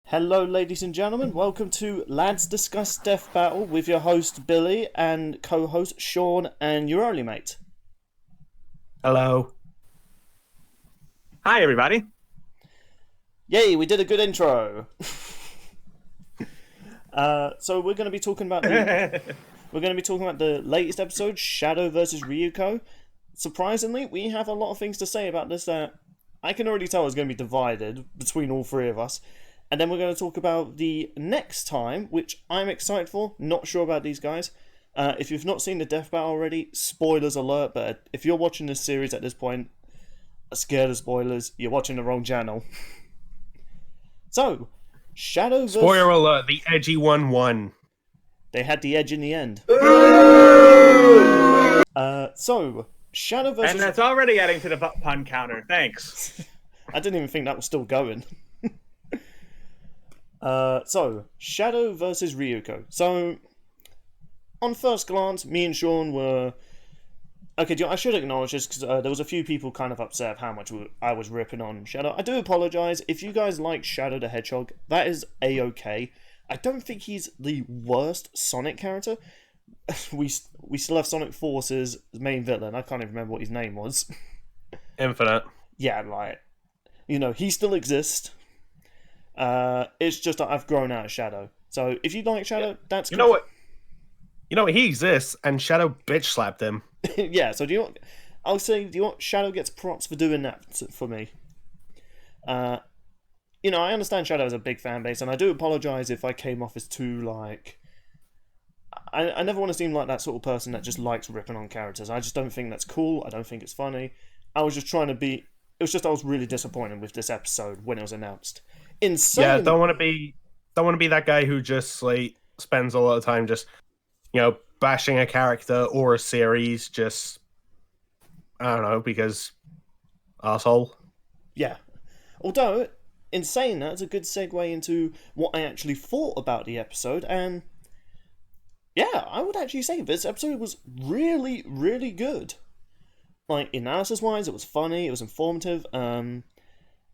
Hello, ladies and gentlemen. Welcome to Lads Discuss Death Battle with your host Billy and co-host Sean and your only mate. Hello. Hi, everybody. Yay, we did a good intro. So we're going to be talking about the latest episode, Shadow versus Ryuko. Surprisingly, we have a lot of things to say about this that I can already tell is going to be divided between all three of us. And then we're going to talk about the next time, which I'm excited for. Not sure about these guys. If you've not seen the Death Battle already, spoilers alert. But if you're watching this series at this point, scared of spoilers, you're watching the wrong channel. So, Shadow versus... Spoiler alert, the Edgy one won. They had the edge in the end. So, Shadow versus... And that's already adding to the pun counter. Thanks. I didn't even think that was still going. So, Shadow versus Ryuko. So, on first glance, me and Sean were... Okay, I should acknowledge this because there was a few people kind of upset how much I was ripping on Shadow. I do apologise. If you guys like Shadow the Hedgehog, that is A-okay. I don't think he's the worst Sonic character. We still have Sonic Force's main villain. I can't even remember what his name was. Infinite. Yeah, like... You know, he still exists. It's just that I've grown out of Shadow. So if you like Shadow, that's You know what? He exists, and Shadow bitch slapped him. Yeah. So do you want? I'll say, do you want Shadow gets props for doing that for me? You know, I understand Shadow has a big fan base, and I do apologize if I came off as too like. I never want to seem like that sort of person that just likes ripping on characters. I just don't think that's cool. I don't think it's funny. I was just trying to be. It was just I was really disappointed with this episode when it was announced. Insane. Yeah, don't want to be that guy who just like spends a lot of time just, bashing a character or a series. Just I don't know, because asshole. Yeah. Although, in saying that, it's a good segue into what I actually thought about the episode, and yeah, I would actually say this episode was really, really good. Like, analysis-wise, it was funny, it was informative.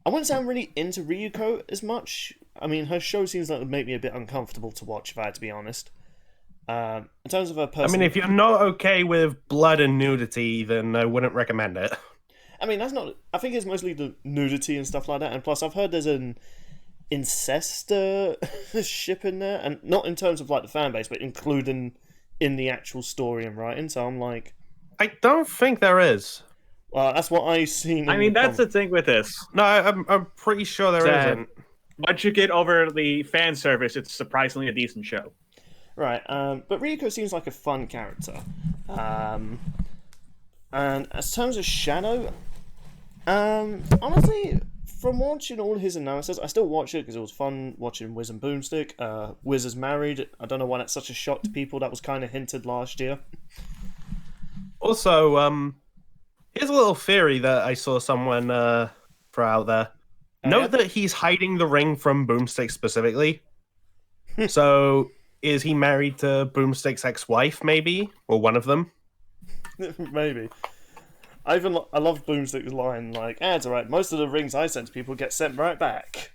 I wouldn't say I'm really into Ryuko as much. I mean, her show seems like it would make me a bit uncomfortable to watch, if I had to be honest. In terms of her person... I mean, if you're not okay with blood and nudity, then I wouldn't recommend it. I mean, that's not... I think it's mostly the nudity and stuff like that, and plus I've heard there's an incest ship in there, and not in terms of like the fan base, but including in the actual story and writing, so I'm like... I don't think there is. Well, that's what I've seen. I mean, that's the thing with this. No, I'm pretty sure there isn't. Once you get over the fan service, it's surprisingly a decent show. Right, but Ryuko seems like a fun character. And as terms of Shadow, honestly, from watching all his analysis, I still watch it because it was fun watching Wiz and Boomstick. Wiz is married. I don't know why that's such a shock to people. That was kind of hinted last year. Also, here's a little theory that I saw someone throw out there. Note that he's hiding the ring from Boomstick specifically. So, is he married to Boomstick's ex-wife, maybe? Or one of them? Maybe. I love Boomstick's line, like, it's alright, most of the rings I send to people get sent right back.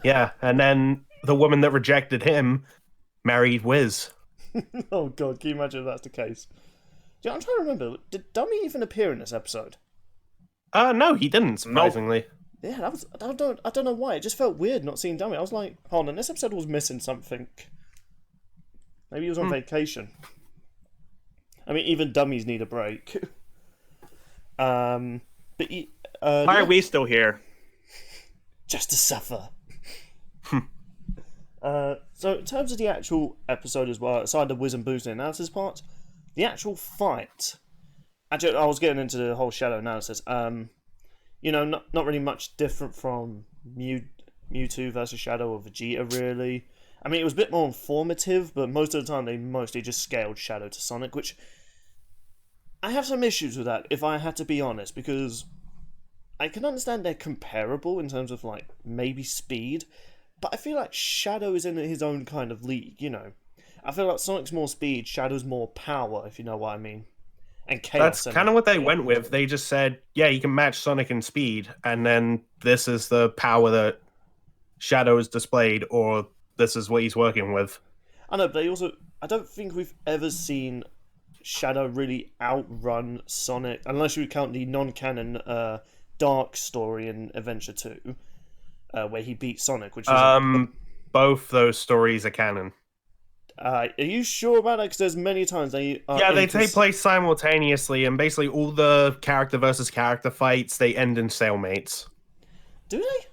Yeah, and then the woman that rejected him married Wiz. Oh god, can you imagine if that's the case? Yeah, I'm trying to remember, did Dummy even appear in this episode? No, he didn't, surprisingly. Yeah, that was... I don't know why, it just felt weird not seeing Dummy. I was like, hold on, this episode was missing something. Maybe he was on vacation. I mean, even dummies need a break. Why are we still here? Just to suffer. So, in terms of the actual episode as well, aside the Wiz and Boomstick analysis part, the actual fight... Actually, I was getting into the whole Shadow analysis. Not really much different from Mewtwo versus Shadow or Vegeta, really. I mean, it was a bit more informative, but most of the time they mostly just scaled Shadow to Sonic, which... I have some issues with that, if I had to be honest, because I can understand they're comparable in terms of, like, maybe speed, but I feel like Shadow is in his own kind of league, you know? I feel like Sonic's more speed, Shadow's more power, if you know what I mean. And chaos. That's kind of what they went with. They just said, yeah, you can match Sonic in speed, and then this is the power that Shadow is displayed or this is what he's working with. I know, but I don't think we've ever seen Shadow really outrun Sonic, unless you count the non-canon Dark story in Adventure 2, where he beat Sonic, which is... Both those stories are canon. Are you sure about that? Because there's many times they are... Yeah, they take place simultaneously, and basically all the character versus character fights, they end in stalemates. Do they?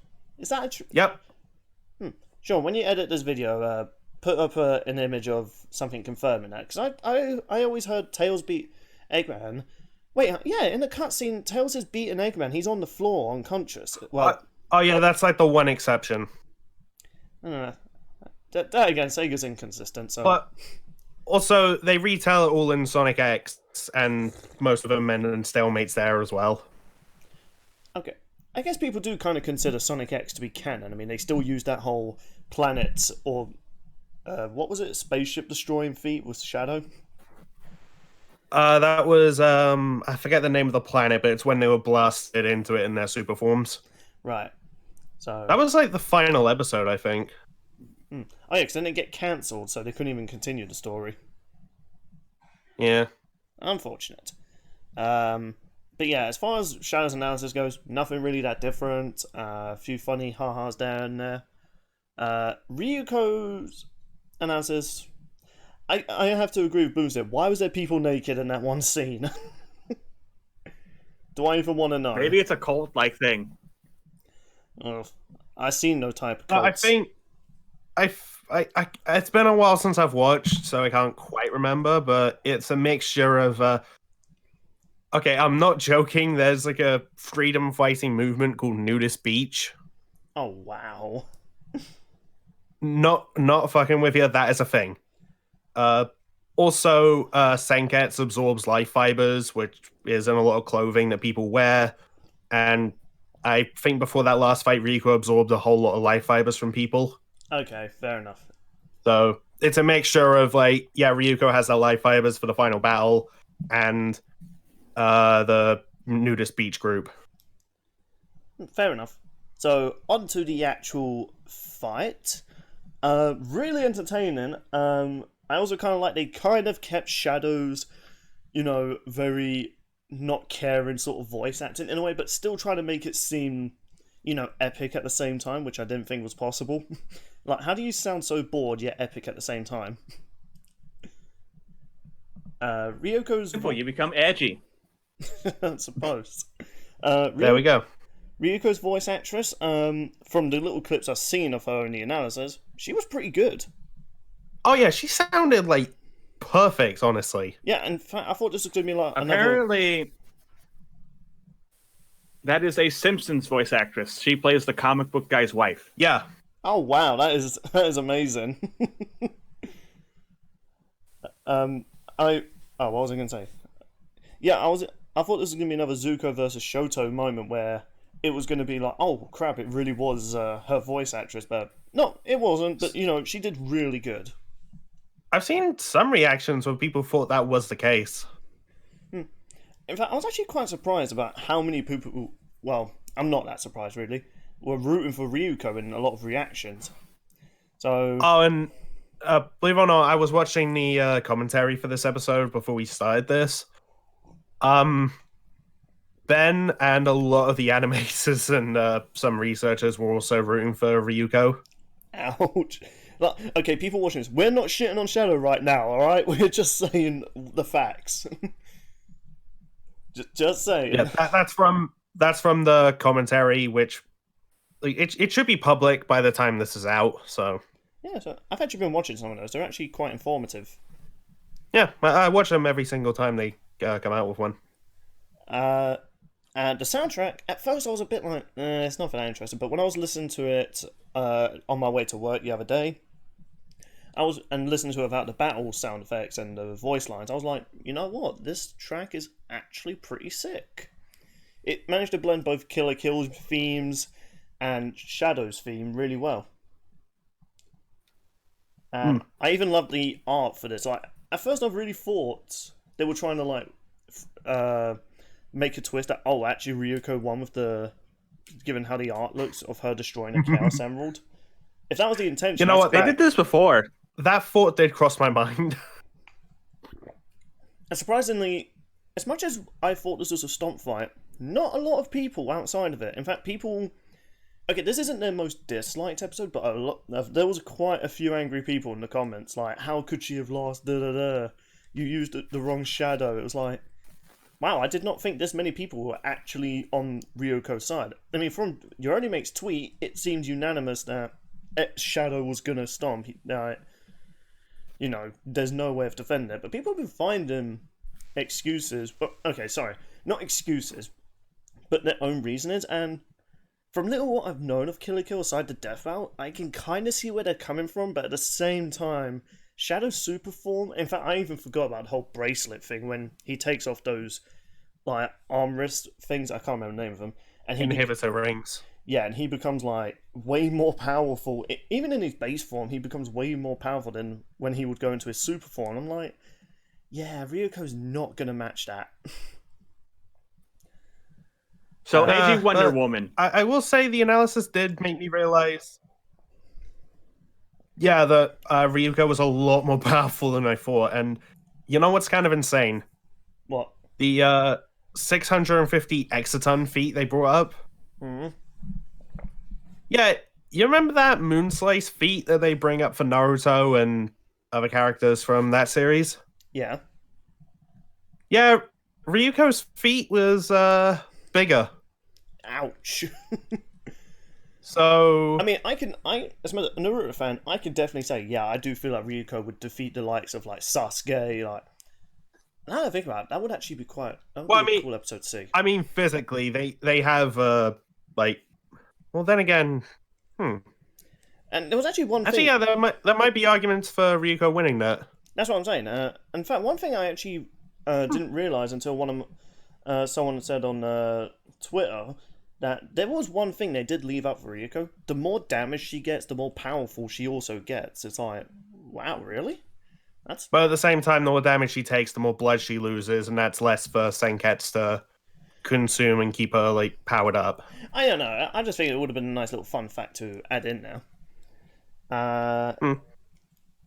Is that a true... Yep. Sean, when you edit this video, put up an image of something confirming that. Because I always heard Tails beat Eggman. Wait, yeah, in the cutscene, Tails is beating Eggman. He's on the floor, unconscious. Well... Oh yeah, that's like the one exception. I don't know. That again, Sega's inconsistent. So, but also they retell it all in Sonic X, and most of them end in stalemates there as well. Okay, I guess people do kind of consider Sonic X to be canon. I mean, they still use that whole planet or what was it? Spaceship destroying feat with Shadow. That was I forget the name of the planet, but it's when they were blasted into it in their super forms. Right. So that was like the final episode, I think. Oh yeah, because then it get cancelled, so they couldn't even continue the story. Yeah. Unfortunate. But yeah, as far as Shadow's analysis goes, nothing really that different. A few funny ha-has down there. Ryuko's analysis, I have to agree with Boomstick. Why was there people naked in that one scene? Do I even want to know? Maybe it's a cult-like thing. Oh, I seen no type of cults. I think it's been a while since I've watched, so I can't quite remember, but it's a mixture of okay, I'm not joking, there's like a freedom fighting movement called Nudist Beach. Oh wow. Not fucking with you, that is a thing. Also Senketsu absorbs life fibers, which is in a lot of clothing that people wear, and I think before that last fight, Ryuko absorbed a whole lot of life fibers from people. Okay, fair enough. So it's a mixture of like, yeah, Ryuko has the life fibers for the final battle, and the Nudist Beach group. Fair enough. So on to the actual fight. Really entertaining. I also kind of like they kind of kept Shadow's, very not caring sort of voice acting in a way, but still trying to make it seem, epic at the same time, which I didn't think was possible. Like, how do you sound so bored yet epic at the same time? Ryuko's... Simple, you become edgy. I suppose. There we go. Ryuko's voice actress, from the little clips I've seen of her in the analysis, she was pretty good. Oh yeah, she sounded like perfect, honestly. Yeah, in fact, I thought this was going to be like Apparently, that is a Simpsons voice actress. She plays the comic book guy's wife. Yeah. Oh wow, that is amazing. What was I going to say? Yeah, I thought this was going to be another Zuko versus Shoto moment where it was going to be like, oh crap, it really was her voice actress, but no, it wasn't. But she did really good. I've seen some reactions where people thought that was the case. In fact, I was actually quite surprised about how many people. Well, I'm not that surprised really. Were rooting for Ryuko in a lot of reactions. So. Oh, and believe it or not, I was watching the commentary for this episode before we started this. Ben and a lot of the animators and some researchers were also rooting for Ryuko. Ouch. Okay, people watching this, we're not shitting on Shadow right now, alright? We're just saying the facts. just saying. Yeah, that's from the commentary, which it should be public by the time this is out, so... Yeah, so I've actually been watching some of those. They're actually quite informative. Yeah, I watch them every single time they come out with one. And the soundtrack, at first I was a bit like, it's not that interesting, but when I was listening to it on my way to work the other day, listening to it about the battle sound effects and the voice lines, I was like, you know what, this track is actually pretty sick. It managed to blend both Killer Kill's themes and Shadow's theme really well. I even loved the art for this. Like, at first I really thought they were trying to make a twist that, actually Ryuko won with given how the art looks of her destroying a Chaos Emerald. if that was the intention, You know what? They did this before. That thought did cross my mind. And surprisingly, as much as I thought this was a stomp fight, not a lot of people outside of it. In fact, people. Okay, this isn't their most disliked episode, but there was quite a few angry people in the comments, like, how could she have lost, you used the wrong shadow. It was like, wow, I did not think this many people were actually on Ryuko's side. I mean, from your only mate's tweet, it seemed unanimous that Shadow was gonna stomp. You know, there's no way of defending it, but people have been finding excuses, but, okay, sorry, not excuses, but their own reasonings, and from little what I've known of Killer Kill aside the death out, I can kind of see where they're coming from, but at the same time, Shadow's super form, in fact, I even forgot about the whole bracelet thing when he takes off those, like, arm wrist things, I can't remember the name of them, and Inhibitor rings. Yeah, and he becomes, like, way more powerful, even in his base form, he becomes way more powerful than when he would go into his super form. I'm like, yeah, Ryuko's not gonna match that. So, Edgy Wonder Woman. I will say the analysis did make me realize, yeah, that Ryuko was a lot more powerful than I thought. And you know what's kind of insane? What? The 650 exaton feat they brought up? Mm-hmm. Yeah, you remember that Moon Slice feat that they bring up for Naruto and other characters from that series? Yeah. Yeah, Ryuko's feat was bigger. Ouch. So I mean, as a Naruto fan, I can definitely say, yeah, I do feel like Ryuko would defeat the likes of like Sasuke. Like, now that I think about it, that would actually be quite a cool episode to see. I mean, physically, they have like. Well, then again, And there was actually one thing. Yeah, there might be arguments for Ryuko winning that. That's what I'm saying. In fact, one thing I actually didn't realize until someone said on Twitter that there was one thing they did leave out for Ryuko. The more damage she gets, the more powerful she also gets. It's like, wow, really? But at the same time, the more damage she takes, the more blood she loses, and that's less for Senketsu to consume and keep her like powered up. I don't know. I just think it would have been a nice little fun fact to add in now.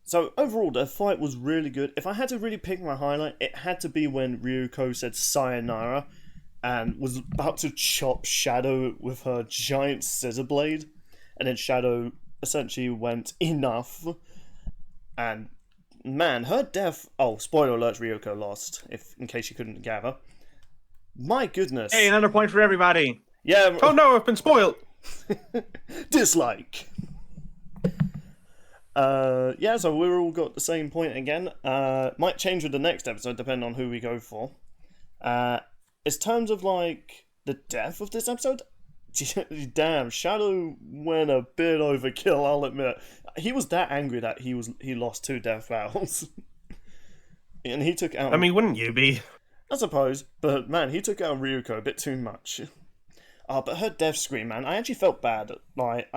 So overall, the fight was really good. If I had to really pick my highlight, it had to be when Ryuko said sayonara and was about to chop Shadow with her giant scissor blade, and then Shadow essentially went, enough. And man, her death. Oh, spoiler alert! Ryuko lost. In case you couldn't gather. My goodness. Hey, another point for everybody. Yeah. Oh no, I've been spoiled. Dislike. Yeah, so we're all got the same point again. Might change with the next episode depending on who we go for. In terms of like the death of this episode, damn, Shadow went a bit overkill, I'll admit. He was that angry that he lost 2 death battles. And he took out... I mean, wouldn't you be? I suppose, but man, he took out Ryuko a bit too much. But her death scream, man, I actually felt bad. Like,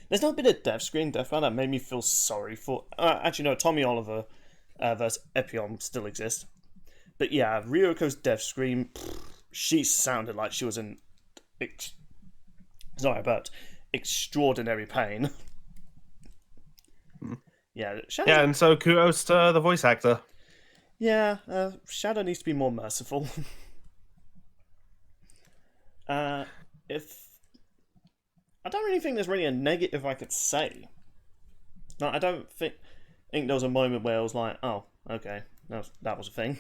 there's not been a death battle that made me feel sorry for... actually, no, Tommy Oliver versus Epion still exists. But yeah, Ryuko's death scream, she sounded like she was in... extraordinary pain. Yeah, Shadow... Yeah, and so kudos to the voice actor. Yeah, Shadow needs to be more merciful. I don't really think there's really a negative I could say. No, I don't think there was a moment where I was like, oh, okay, that was a thing.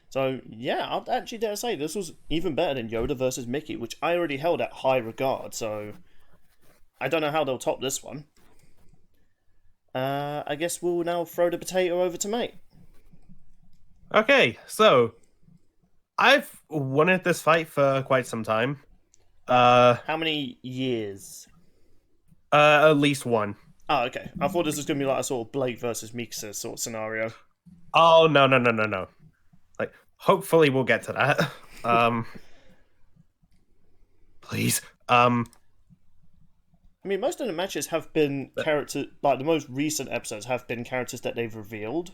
So, yeah, I'd actually dare say this was even better than Yoda versus Mickey, which I already held at high regard, so I don't know how they'll top this one. I guess we'll now throw the potato over to mate. Okay, so I've wanted this fight for quite some time. How many years? At least 1. Oh, okay. I thought this was going to be like a sort of Blake versus Mikasa sort of scenario. Oh, no. Like, hopefully we'll get to that. Please. I mean, most of the matches have been characters, like the most recent episodes have been characters that they've revealed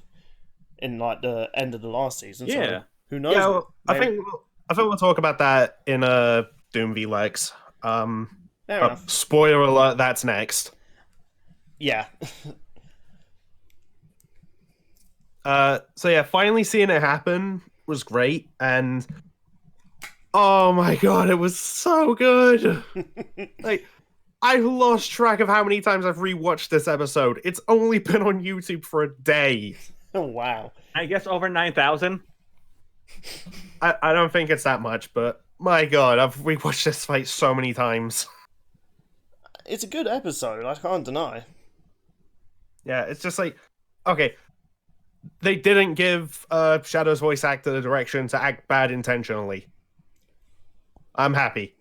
in like the end of the last season. Yeah. So who knows? Yeah, well, I think we'll talk about that in Doom v Lex. Fair enough. Spoiler alert, that's next. Yeah. So yeah, finally seeing it happen was great, and oh my god, it was so good. Like, I lost track of how many times I've rewatched this episode. It's only been on YouTube for a day. Oh, wow. I guess over 9,000. I don't think it's that much, but my god, I've rewatched this fight so many times. It's a good episode, I can't deny. Yeah, it's just like, okay, they didn't give Shadow's voice actor the direction to act bad intentionally. I'm happy.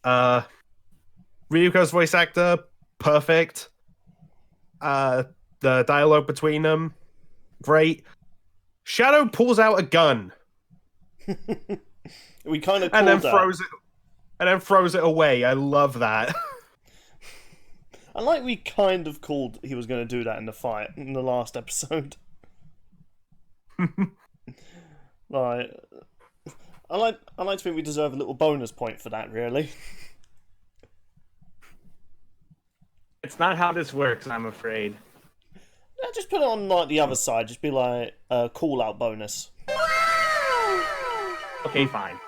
Ryuko's voice actor, perfect. The dialogue between them, great. Shadow pulls out a gun We kind of and then throws throws it away. I love that. I like we kind of called he was going to do that in the fight in the last episode. Like, I like to think we deserve a little bonus point for that, really. It's not how this works, I'm afraid. Yeah, just put it on like the other side. Just be like a call out bonus. Okay, fine.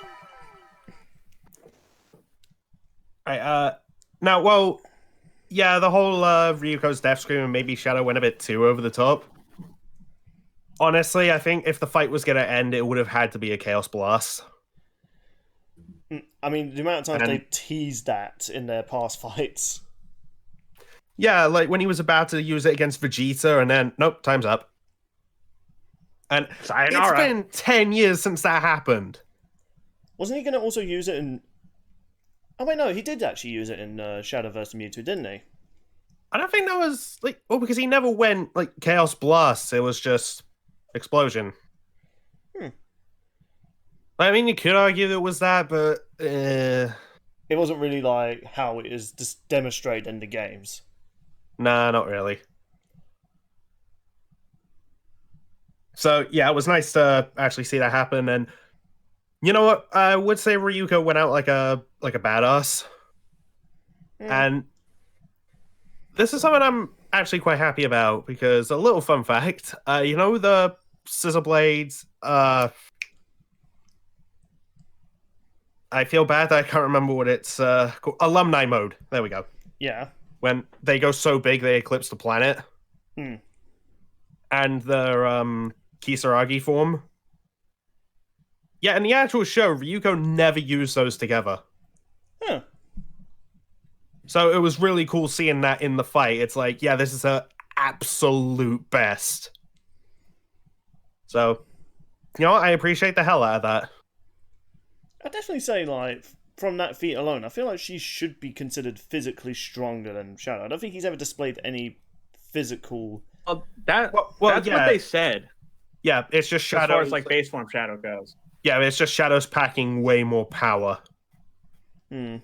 Right, now, well, yeah, the whole Ryuko's death scream and maybe Shadow went a bit too over the top. Honestly, I think if the fight was going to end, it would have had to be a Chaos Blast. I mean, the amount of times they teased that in their past fights. Yeah, like when he was about to use it against Vegeta, and then, nope, time's up. And Sayonara. it's been 10 years since that happened. Wasn't he going to also use it in... Oh, wait, no, he did actually use it in Shadow vs. Mewtwo, didn't he? I don't think that was, like, well, because he never went, like, Chaos Blast. It was just Explosion. I mean, you could argue it was that, but... It wasn't really like how it is just demonstrated in the games. Nah, not really. So, yeah, it was nice to actually see that happen, and you know what? I would say Ryuko went out like a badass. And this is something I'm actually quite happy about, because a little fun fact, you know the Scissor Blades, I feel bad that I can't remember what it's called. Alumni mode. There we go. Yeah. When they go so big they eclipse the planet. And their Kisaragi form. Yeah, in the actual show, Ryuko never used those together. Huh. So it was really cool seeing that in the fight. It's like, yeah, this is her absolute best. So, you know what? I appreciate the hell out of that. I'd definitely say, like, from that feat alone, I feel like she should be considered physically stronger than Shadow. I don't think he's ever displayed any physical... That's yeah. what they said. Yeah, it's just Shadow. As far as, like, base form Shadow goes. Yeah, it's just Shadow's packing way more power. I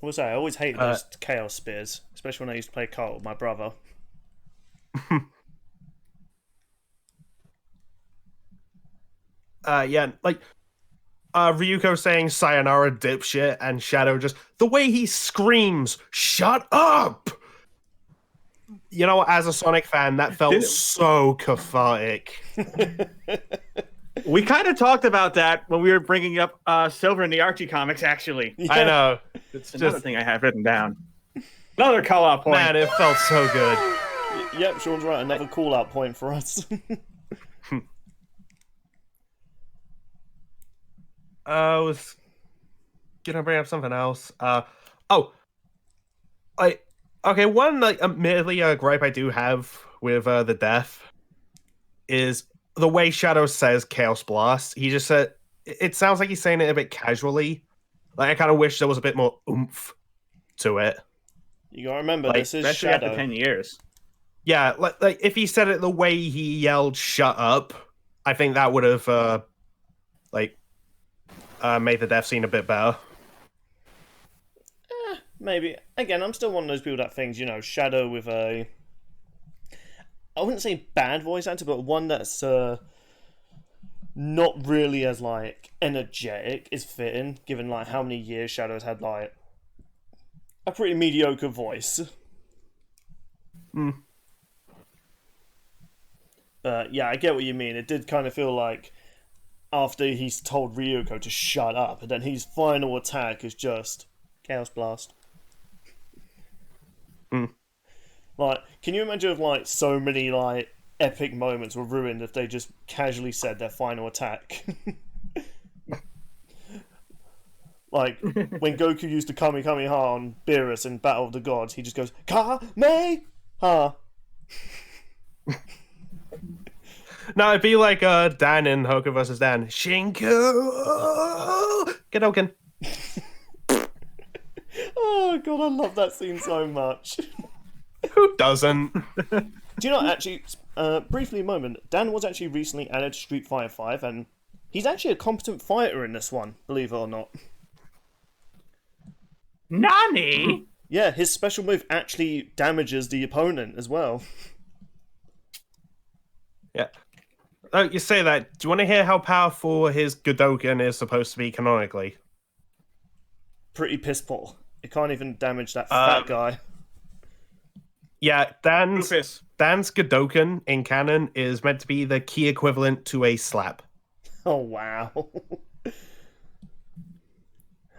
will say, I always hated those Chaos Spears, especially when I used to play kart with my brother. Yeah, like Ryuko saying sayonara dipshit, and Shadow just the way he screams, "Shut up!" You know, as a Sonic fan, that felt so cathartic. We kind of talked about that when we were bringing up Silver in the Archie comics, actually. Yeah. I know. It's another thing I have written down. Another call-out point. Man, it felt so good. Yep, Sean's right. Another call-out point for us. I was gonna bring up something else. One like admittedly a gripe I do have with the death is the way Shadow says Chaos Blast. He just said it sounds like he's saying it a bit casually. Like I kind of wish there was a bit more oomph to it. You gotta remember, Like, this is Especially Shadow. after 10 years. Yeah, like if he said it the way he yelled "shut up," I think that would have made the death scene a bit better. Maybe. Again, I'm still one of those people that thinks, Shadow with a... I wouldn't say bad voice actor, but one that's not really as, like, energetic is fitting, given, like, how many years Shadow's had, like... a pretty mediocre voice. Yeah, I get what you mean. It did kind of feel like after he's told Ryuko to shut up, and then his final attack is just Chaos Blast. Like, can you imagine if, like, so many, like, epic moments were ruined if they just casually said their final attack? Like, when Goku used the Kamehameha on Beerus in Battle of the Gods, he just goes, Kamehameha! No, it'd be like Dan in Hoku vs. Dan. Shinku! Gedoken. Oh, God, I love that scene so much. Who doesn't? Do you know, actually, briefly a moment, Dan was actually recently added to Street Fighter 5, and he's actually a competent fighter in this one, believe it or not. Nani? Yeah, his special move actually damages the opponent as well. Yeah. Oh, you say that. Do you want to hear how powerful his Gedoken is supposed to be canonically? Pretty piss poor. It can't even damage that fat guy. Yeah, Dan's Rufus. Gedoken in canon is meant to be the key equivalent to a slap. Oh, wow.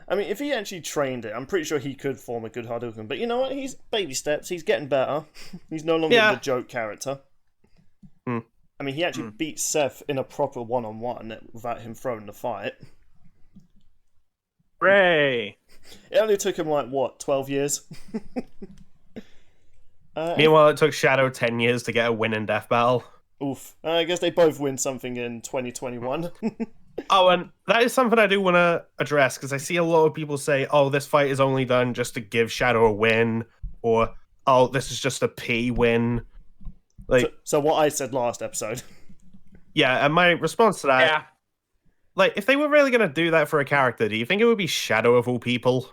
I mean, if he actually trained it, I'm pretty sure he could form a good Hadouken. But you know what? He's baby steps. He's getting better. He's no longer the joke character. I mean, he actually beat Seth in a proper one-on-one without him throwing the fight. Ray. It only took him, like, what, 12 years? Meanwhile, it took Shadow 10 years to get a win in Death Battle. Oof. I guess they both win something in 2021. Oh, and that is something I do want to address, because I see a lot of people say, oh, this fight is only done just to give Shadow a win, or, oh, this is just a P win. Like, so what I said last episode. Yeah, and my response to that, Yeah. like, if they were really going to do that for a character, do you think it would be Shadow of all people?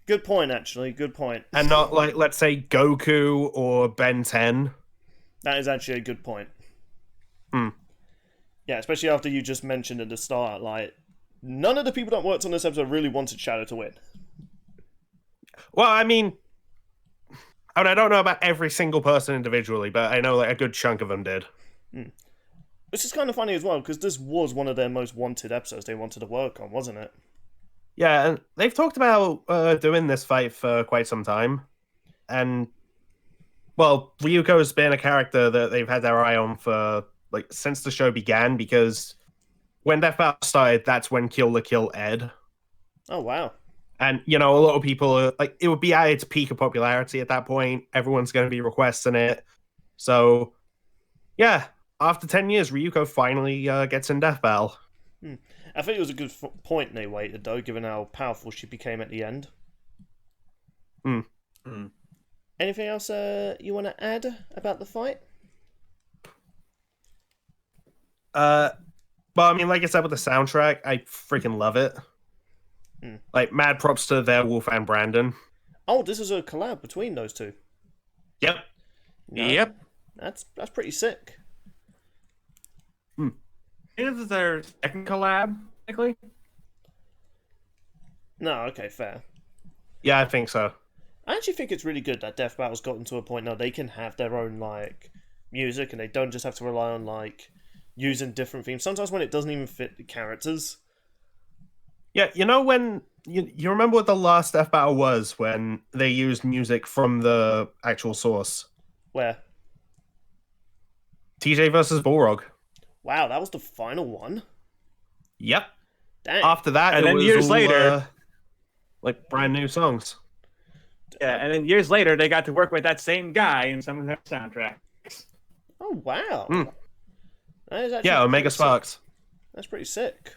Good point, actually. Good point. And not, like, let's say Goku or Ben 10? That is actually a good point. Yeah, especially after you just mentioned at the start, like, none of the people that worked on this episode really wanted Shadow to win. Well, I mean, I don't know about every single person individually, but I know like a good chunk of them did. Which is kind of funny as well, because this was one of their most wanted episodes they wanted to work on, wasn't it? Yeah, and they've talked about doing this fight for quite some time. And, well, Ryuko's been a character that they've had their eye on for, like, since the show began, because when Death Battle started, that's when Kill la Kill aired. Oh, wow. And, you know, a lot of people, like, it would be at its peak of popularity at that point. Everyone's going to be requesting it. So, yeah, after 10 years, Ryuko finally gets in Death Battle. I think it was a good point they waited, though, given how powerful she became at the end. Anything else you want to add about the fight? Well, I mean, like I said with the soundtrack, I freaking love it. Like, mad props to Werewolf and Brandon. Oh, this is a collab between those two. Yep. No, Yep. That's pretty sick. This is their second collab, technically. No, okay, fair. Yeah, I think so. I actually think it's really good that Death Battle's gotten to a point now they can have their own, like, music, and they don't just have to rely on, like, using different themes. Sometimes when it doesn't even fit the characters. Yeah, you know when... You remember what the last Death Battle was, when they used music from the actual source? Where? TJ versus Balrog. Wow, that was the final one? Yep. Dang. After that, And it then was years all, later... like, brand new songs. Yeah, and then years later, they got to work with that same guy in some of their soundtracks. Oh, wow. That is actually Yeah, Omega pretty Sparks. sick. That's pretty sick.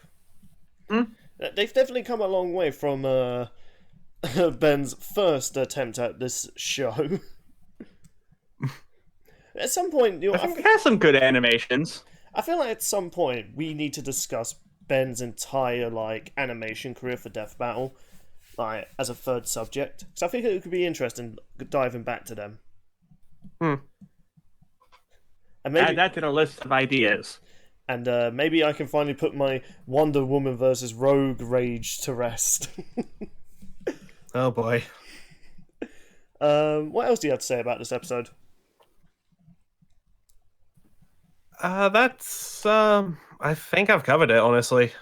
They've definitely come a long way from Ben's first attempt at this show. At some point, I think it has some good animations. I feel like at some point we need to discuss Ben's entire like animation career for Death Battle, like as a third subject. So I think it could be interesting diving back to them. And maybe, Add that to the list of ideas. and maybe I can finally put my Wonder Woman versus Rogue rage to rest. Oh boy. What else do you have to say about this episode? That's I think I've covered it, honestly.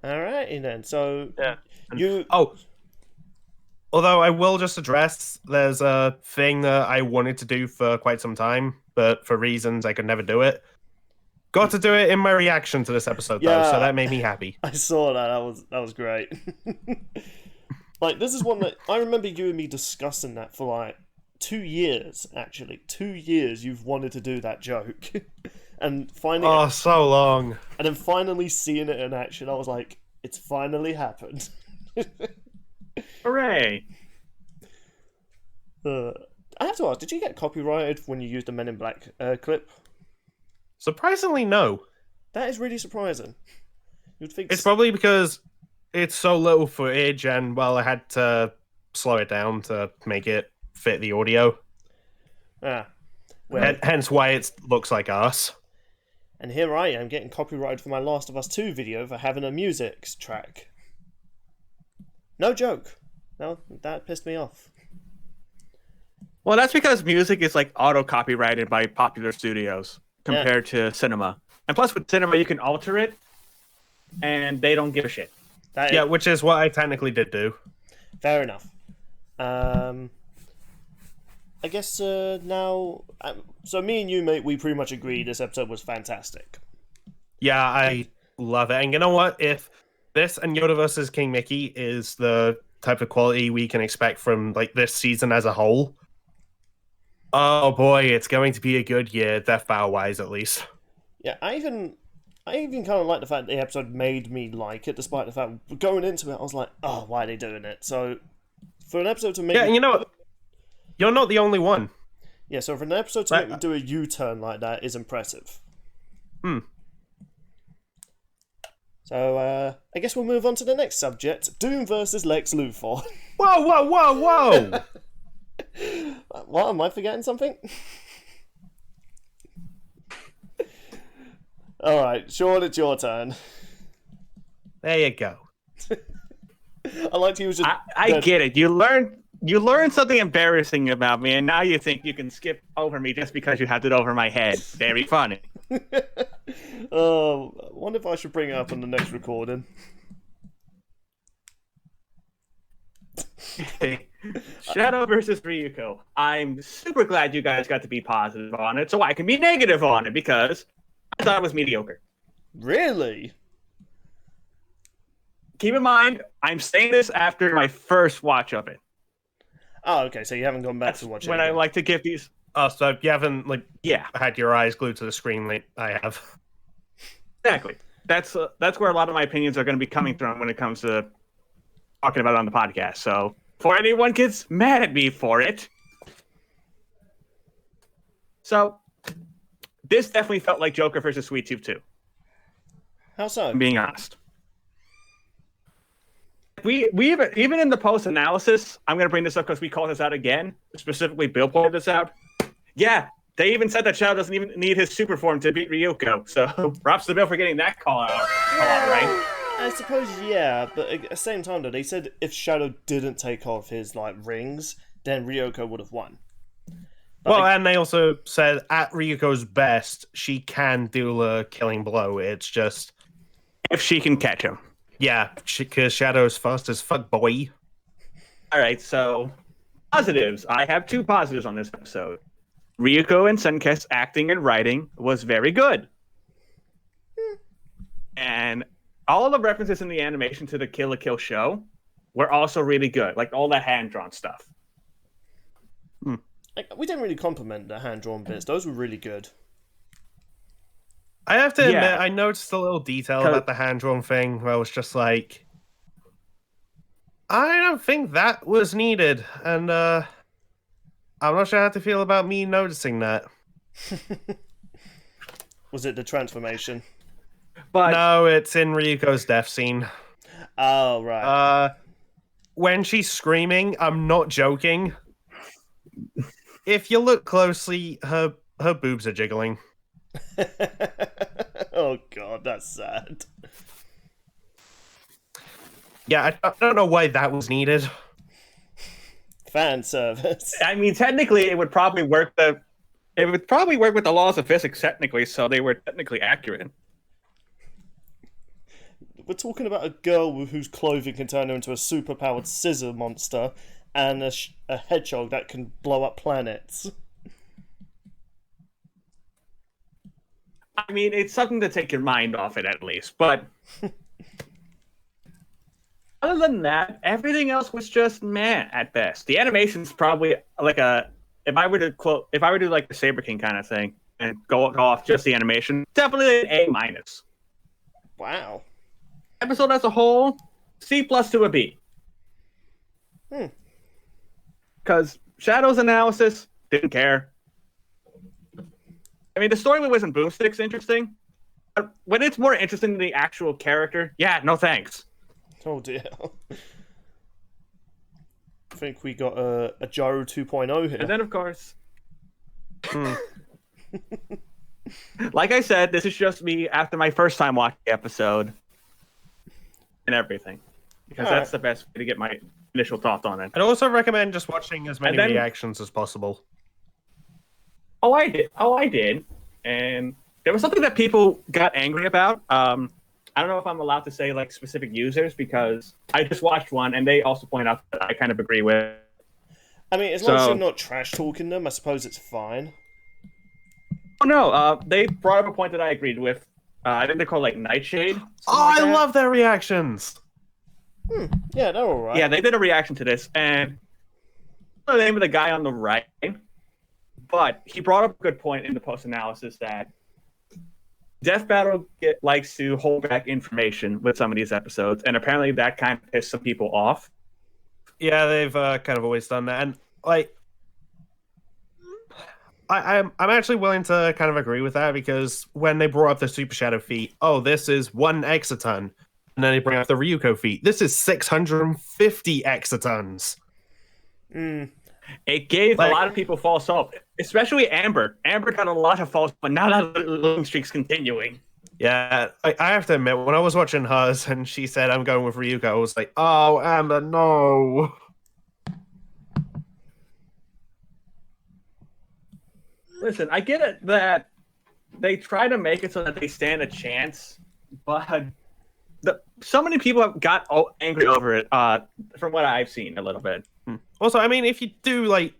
Alrighty then. So Yeah. you. Oh, although I will just address, there's a thing that I wanted to do for quite some time, but for reasons I could never do it. Got to do it in my reaction to this episode, though, so that made me happy. I saw that. That was great. Like, this is one that I remember you and me discussing that for like 2 years. Actually, 2 years you've wanted to do that joke, and finally, so long. And then finally seeing it in action, I was like, it's finally happened. Hooray! I have to ask, did you get copyrighted when you used the Men in Black clip? Surprisingly, no. That is really surprising. You'd think It's probably because it's so little footage, and well, I had to slow it down to make it fit the audio. Well, Hence why it looks like us. And here I am getting copyrighted for my Last of Us 2 video for having a music track. No joke. No, that pissed me off. Well, that's because music is like auto-copyrighted by popular studios compared to cinema. And plus, with cinema, you can alter it, and they don't give a shit. Yeah, which is what I technically did do. Fair enough. I guess now... so me and you, mate, we pretty much agree this episode was fantastic. Yeah, I love it. And you know what? If this and Yoda vs. King Mickey is the type of quality we can expect from like this season as a whole, oh boy, it's going to be a good year, Death Battle-wise at least. Yeah, I even kind of like the fact that the episode made me like it, despite the fact going into it, I was like, oh, why are they doing it? So for an episode to make and you know what? You're not the only one. Yeah, so for an episode to make me do a U-turn like that is impressive. So, I guess we'll move on to the next subject. Doom versus Lex Luthor. Whoa! What, am I forgetting something? Alright, Sean, it's your turn. There you go. I like to use just... I get it. You learned something embarrassing about me, and now you think you can skip over me just because you had it over my head. Very funny. Oh, I wonder if I should bring it up on the next recording. Shadow versus Ryuko. I'm super glad you guys got to be positive on it, so I can be negative on it, because I thought it was mediocre. Really? Keep in mind, I'm saying this after my first watch of it. Oh, okay, so you haven't gone back to watch it when again. I like to give these... Oh, so you haven't Yeah, had your eyes glued to the screen like I have. exactly. That's where a lot of my opinions are going to be coming from when it comes to talking about it on the podcast. So, before anyone gets mad at me for it, so this definitely felt like Joker versus Sweet Tooth 2. How so? I'm being honest. We even in the post analysis, I'm going to bring this up because we called this out again. Specifically, Bill pointed this out. Yeah, they even said that Shadow doesn't even need his super form to beat Ryuko. So props to Bill for getting that call out, right? I suppose, yeah, but at the same time, though, they said if Shadow didn't take off his rings, then Ryuko would have won. But and they also said at Ryuko's best, she can deal a killing blow. It's just if she can catch him. Yeah, because Shadow's fast as fuck, boy. All right, so positives. I have 2 positives on this episode. Ryuko and Senkei's acting and writing was very good. And all the references in the animation to the Kill la Kill show were also really good. Like all that hand-drawn stuff. we didn't really compliment the hand-drawn bits. Those were really good. I have to admit, I noticed a little detail about the hand-drawn thing where I was just like, I don't think that was needed. And I'm not sure how to feel about me noticing that. Was it the transformation? But no, it's in Ryuko's death scene. Oh, right. When she's screaming, I'm not joking. If you look closely, her boobs are jiggling. Oh god, that's sad. Yeah, I don't know why that was needed. Fan service. I mean, technically, it would probably work with the laws of physics, technically, so they were technically accurate. We're talking about a girl whose clothing can turn her into a superpowered scissor monster and a hedgehog that can blow up planets. I mean, it's something to take your mind off it, at least. But other than that, everything else was just meh at best. The animation's probably like if I were to do like the Saber King kind of thing and go off just the animation, definitely an A-. Wow. Episode as a whole, C+ to a B. Because Shadow's analysis, didn't care. I mean, the story with Wiz and Boomstick's interesting. But when it's more interesting than the actual character, yeah, no thanks. Oh dear. I think we got a Gyro 2.0 here. And then, of course, like I said, this is just me after my first time watching the episode and everything. Because that's the best way to get my initial thoughts on it. I'd also recommend just watching as many reactions as possible. Oh, I did. And there was something that people got angry about. I don't know if I'm allowed to say like specific users because I just watched one and they also point out that I kind of agree with. I mean, as long as you're not trash talking them, I suppose it's fine. Oh no, they brought up a point that I agreed with. I think they're called like Nightshade. I love their reactions. Yeah, they're alright. Yeah, they did a reaction to this, and I don't know the name of the guy on the right, but he brought up a good point in the post-analysis that Death Battle likes to hold back information with some of these episodes, and apparently that kind of pissed some people off. Yeah, they've kind of always done that, and like, I'm actually willing to kind of agree with that because when they brought up the Super Shadow feat, oh, this is 1 exaton, and then they bring up the Ryuko feat, this is 650 exatons. It gave a lot of people false hope, especially Amber. Amber got a lot of false, but now that losing streak's continuing. Yeah, I have to admit, when I was watching hers and she said, I'm going with Ryuko, I was like, oh, Amber, no. Listen, I get it that they try to make it so that they stand a chance, but so many people got angry over it, from what I've seen a little bit. Also, I mean, if you do, like,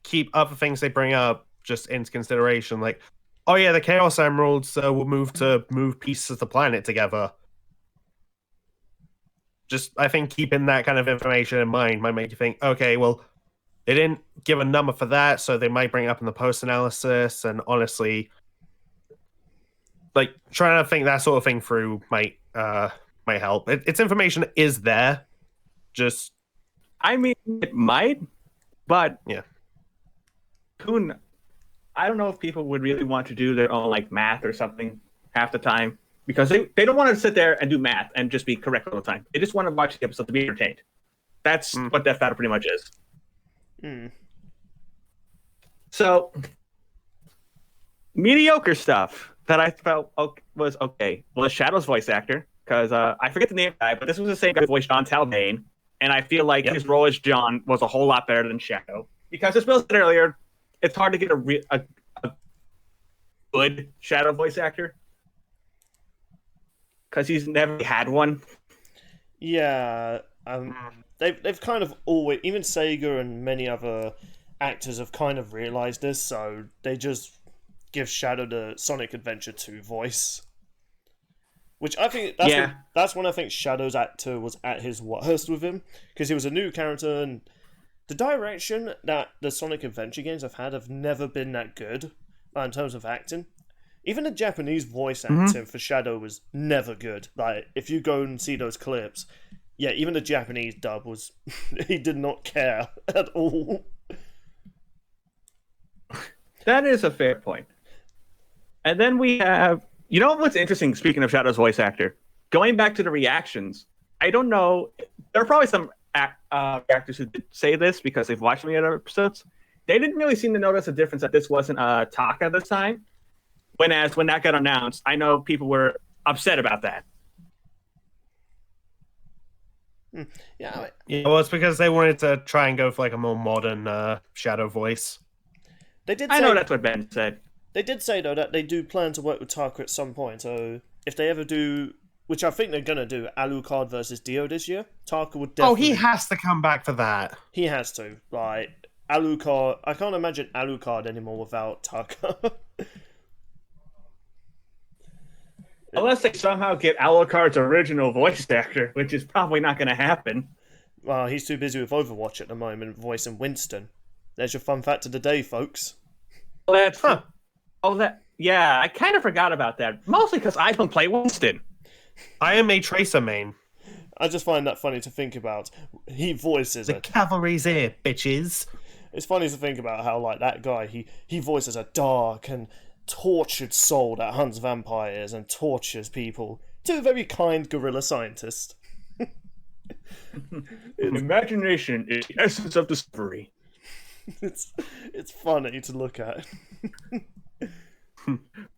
keep other things they bring up just into consideration, like, oh yeah, the Chaos Emeralds will move pieces of the planet together. Just, I think keeping that kind of information in mind might make you think, okay, well, they didn't give a number for that, so they might bring it up in the post-analysis, and honestly, like, trying to think that sort of thing through might help. Its information is there, just... I mean, it might, but... Yeah. I don't know if people would really want to do their own, like, math or something half the time, because they don't want to sit there and do math and just be correct all the time. They just want to watch the episode to be entertained. That's what Death Battle pretty much is. So, mediocre stuff that I felt was okay was Shadow's voice actor, because I forget the name of the guy, but this was the same guy who voiced John Talbane, and I feel like his role as John was a whole lot better than Shadow. Because as Bill said earlier, it's hard to get a good Shadow voice actor, because he's never had one. Yeah, they've kind of always, even Sega and many other actors have kind of realized this, so they just give Shadow the Sonic Adventure 2 voice. Which I think that's when I think Shadow's actor was at his worst with him, because he was a new character, and the direction that the Sonic Adventure games have never been that good in terms of acting. Even the Japanese voice acting for Shadow was never good. Like, if you go and see those clips, yeah, even the Japanese dub was... he did not care at all. That is a fair point. And then we have... You know what's interesting, speaking of Shadow's voice actor? Going back to the reactions, I don't know... There are probably some actors who did say this because they've watched many other episodes. They didn't really seem to notice a difference that this wasn't Taka this time. When that got announced, I know people were upset about that. Yeah, Yeah, well, it's because they wanted to try and go for like a more modern Shadow voice. they did. I Say, know that's what Ben said. They did say though that they do plan to work with Taka at some point. So if they ever do, which I think they're gonna do, Alucard versus Dio this year, Taka would definitely. Oh, he has to come back for that. He has to. Like Alucard, I can't imagine Alucard anymore without Taka. Unless they somehow get Alucard's original voice actor, which is probably not going to happen. Well, he's too busy with Overwatch at the moment, voicing Winston. There's your fun fact of the day, folks. That's yeah, I kind of forgot about that. Mostly because I don't play Winston. I am a Tracer main. I just find that funny to think about. He voices The it. cavalry's here, bitches. It's funny to think about how, like, that guy, he voices a dark and tortured soul that hunts vampires and tortures people to a very kind gorilla scientist. Imagination is the essence of discovery. It's funny to look at.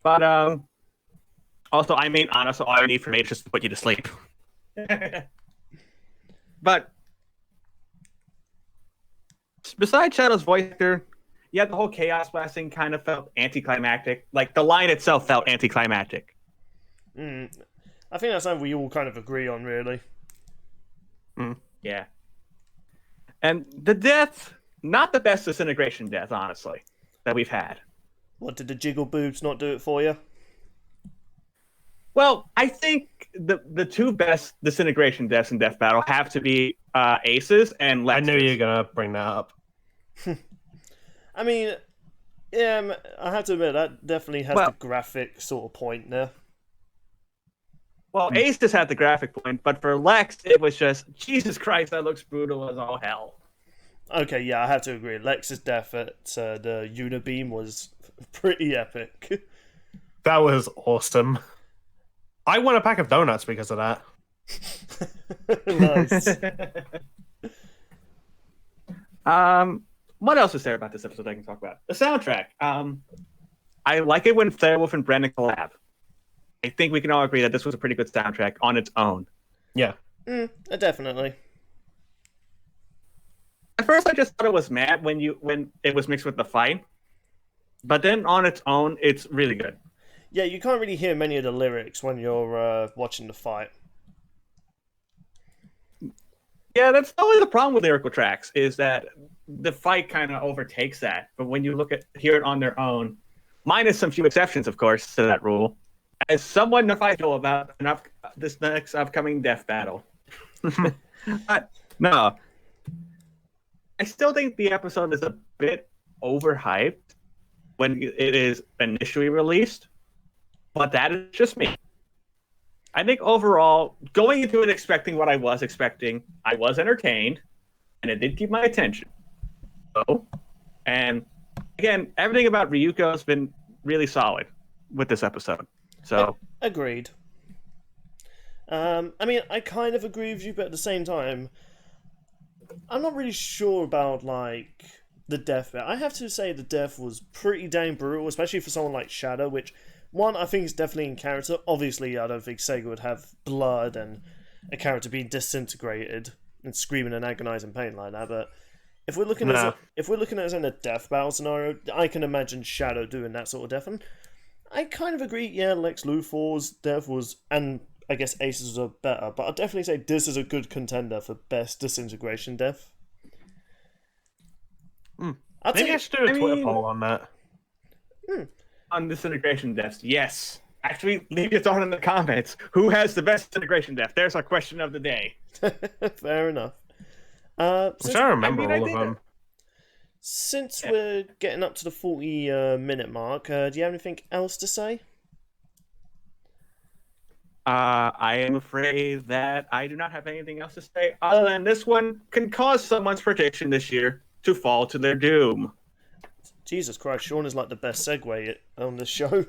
But also, I mean, honestly, all I need from me is just to put you to sleep. But besides Shadow's voice actor, yeah, the whole Chaos Blast thing kind of felt anticlimactic. Like, the line itself felt anticlimactic. I think that's something we all kind of agree on, really. Yeah. And the death, not the best disintegration death, honestly, that we've had. What, did the jiggle boobs not do it for you? Well, I think the two best disintegration deaths in Death Battle have to be Aces and Lexus. I knew you were going to bring that up. I mean, yeah, I have to admit, that definitely has the graphic sort of point there. Well, Aces had the graphic point, but for Lex, it was just, Jesus Christ, that looks brutal as all hell. Okay, yeah, I have to agree. Lex's death at the Unibeam was pretty epic. That was awesome. I won a pack of donuts because of that. Nice. What else is there about this episode I can talk about? The soundtrack. I like it when Fairwolf and Brendan collab. I think we can all agree that this was a pretty good soundtrack on its own. Yeah. Definitely. At first, I just thought it was mad when it was mixed with the fight, but then on its own, it's really good. Yeah, you can't really hear many of the lyrics when you're watching the fight. Yeah, that's always the problem with lyrical tracks, is that the fight kind of overtakes that. But when you hear it on their own, minus some few exceptions, of course, to that rule, as someone knowledgeable about this next upcoming death battle. No. I still think the episode is a bit overhyped when it is initially released, but that is just me. I think overall, going into it expecting what I was expecting, I was entertained, and it did keep my attention. And again, everything about Ryuko has been really solid with this episode. So agreed. I mean, I kind of agree with you, but at the same time, I'm not really sure about like the death bit. I have to say the death was pretty dang brutal, especially for someone like Shadow, which one I think is definitely in character. Obviously, I don't think Sega would have blood and a character being disintegrated and screaming in agonizing pain like that. But if we're looking at it in a death battle scenario, I can imagine Shadow doing that sort of death. And I kind of agree. Yeah, Lex Luthor's death was, and I guess Aces are better, but I'd definitely say this is a good contender for best disintegration death. Maybe I should do a Twitter poll on that. On disintegration deaths, yes. Actually, leave your thought in the comments. Who has the best disintegration death? There's our question of the day. Fair enough. I remember all of them. Since we're getting up to the 40-minute mark, do you have anything else to say? I am afraid that I do not have anything else to say other than this one can cause someone's prediction this year to fall to their doom. Jesus Christ, Sean is like the best segue on the show.